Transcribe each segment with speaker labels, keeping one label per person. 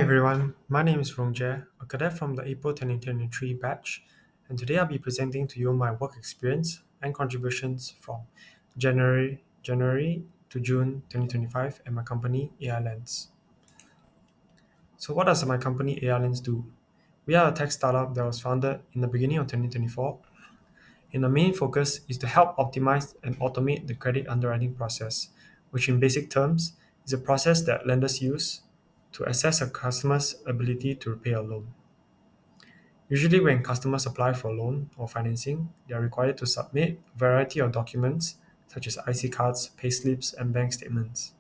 Speaker 1: everyone, my name is Rongjae, a cadet from the April 2023 batch, and today I'll be presenting to you my work experience and contributions from January to June 2025 at my company AILENS. So what does my company AILENS do? We are a tech startup that was founded in the beginning of 2024, and the main focus is to help optimize and automate the credit underwriting process, which in basic terms is a process that lenders use to assess a customer's ability to repay a loan. Usually, when customers apply for a loan or financing, they are required to submit a variety of documents such as IC cards, payslips, and bank statements.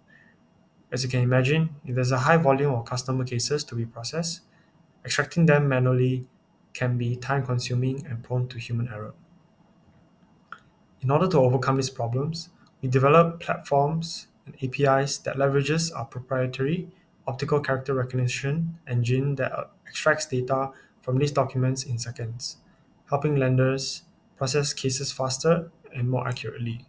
Speaker 1: As you can imagine, if there's a high volume of customer cases to be processed, extracting them manually can be time consuming and prone to human error. In order to overcome these problems, we develop platforms and APIs that leverages our proprietary optical character recognition engine that extracts data from these documents in seconds, helping lenders process cases faster and more accurately.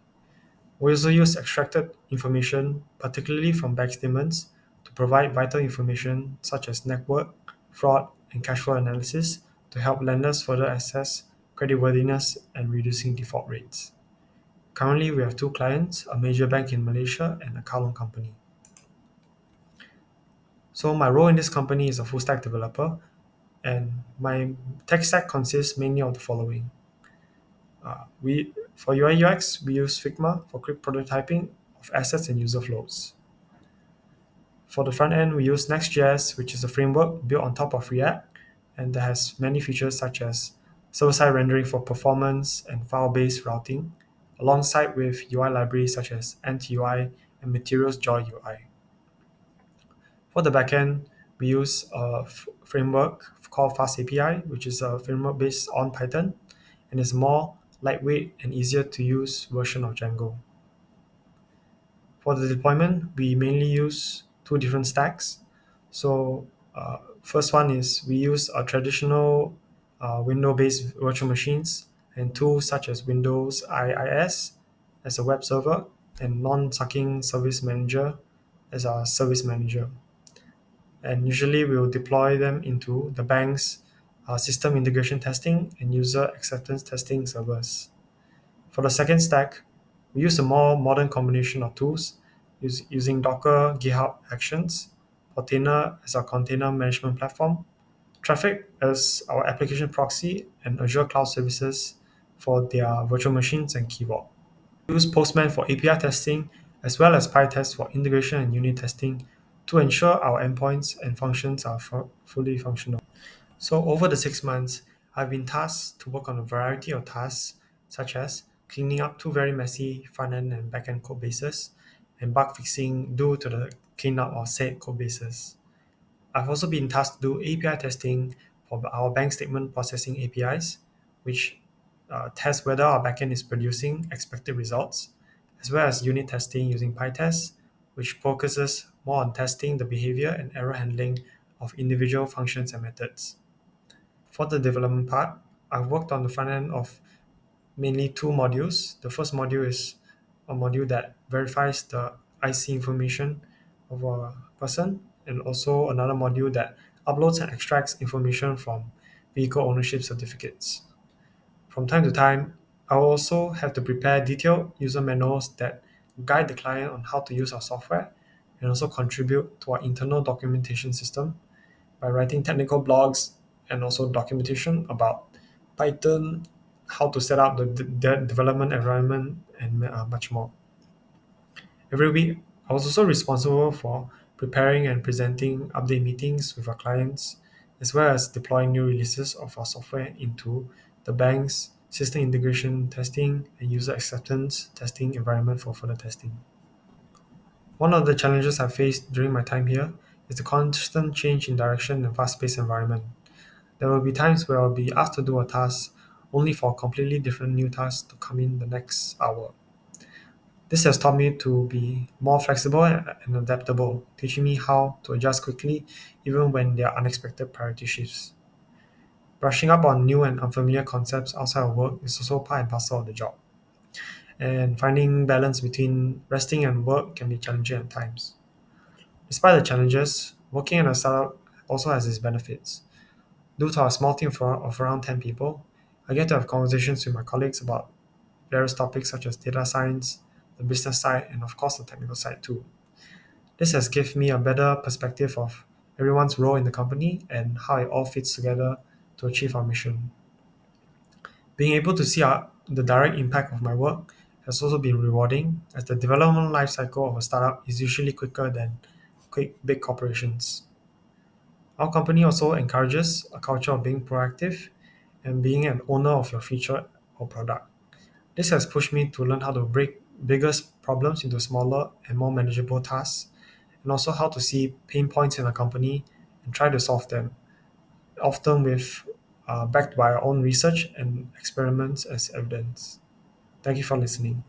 Speaker 1: We also use extracted information, particularly from bank statements, to provide vital information such as network, fraud, and cash flow analysis to help lenders further assess creditworthiness and reducing default rates. Currently, we have two clients, a major bank in Malaysia and a car loan company. So my role in this company is a full stack developer, and my tech stack consists mainly of the following. For UI UX, we use Figma for quick prototyping of assets and user flows. For the front end, we use Next.js, which is a framework built on top of React, and that has many features such as server-side rendering for performance and file-based routing, alongside with UI libraries such as NTUI and Materials Joy UI. For the backend, we use a framework called FastAPI, which is a framework based on Python and is a more lightweight and easier to use version of Django. For the deployment, we mainly use two different stacks. So first one is we use a traditional window-based virtual machines and tools such as Windows IIS as a web server and non-sucking service manager as our service manager. And usually we will deploy them into the bank's system integration testing and user acceptance testing servers. For the second stack, we use a more modern combination of tools using Docker, GitHub Actions, Container as our container management platform, Traffic as our application proxy, and Azure Cloud Services for their virtual machines and keyboard. We use Postman for API testing as well as PyTest for integration and unit testing to ensure our endpoints and functions are fully functional. So over the 6 months, I've been tasked to work on a variety of tasks such as cleaning up two very messy front-end and back-end code bases and bug fixing due to the cleanup of said code bases. I've also been tasked to do API testing for our bank statement processing APIs, which test whether our backend is producing expected results, as well as unit testing using PyTest, which focuses more on testing the behavior and error handling of individual functions and methods. For the development part, I've worked on the front end of mainly two modules. The first module is a module that verifies the IC information of a person, and also another module that uploads and extracts information from vehicle ownership certificates. From time to time, I will also have to prepare detailed user manuals that guide the client on how to use our software and also contribute to our internal documentation system by writing technical blogs and also documentation about Python, how to set up the development environment, and much more. Every week, I was also responsible for preparing and presenting update meetings with our clients, as well as deploying new releases of our software into the bank's system integration testing and user acceptance testing environment for further testing. One of the challenges I faced during my time here is the constant change in direction and fast-paced environment. There will be times where I'll be asked to do a task only for a completely different new task to come in the next hour. This has taught me to be more flexible and adaptable, teaching me how to adjust quickly even when there are unexpected priority shifts. Brushing up on new and unfamiliar concepts outside of work is also part and parcel of the job. And finding balance between resting and work can be challenging at times. Despite the challenges, working in a startup also has its benefits. Due to our small team of around 10 people, I get to have conversations with my colleagues about various topics such as data science, the business side, and of course the technical side too. This has given me a better perspective of everyone's role in the company and how it all fits together to achieve our mission. Being able to see the direct impact of my work has also been rewarding, as the development life cycle of a startup is usually quicker than big corporations. Our company also encourages a culture of being proactive and being an owner of your feature or product. This has pushed me to learn how to break biggest problems into smaller and more manageable tasks, and also how to see pain points in a company and try to solve them, often with backed by our own research and experiments as evidence. Thank you for listening.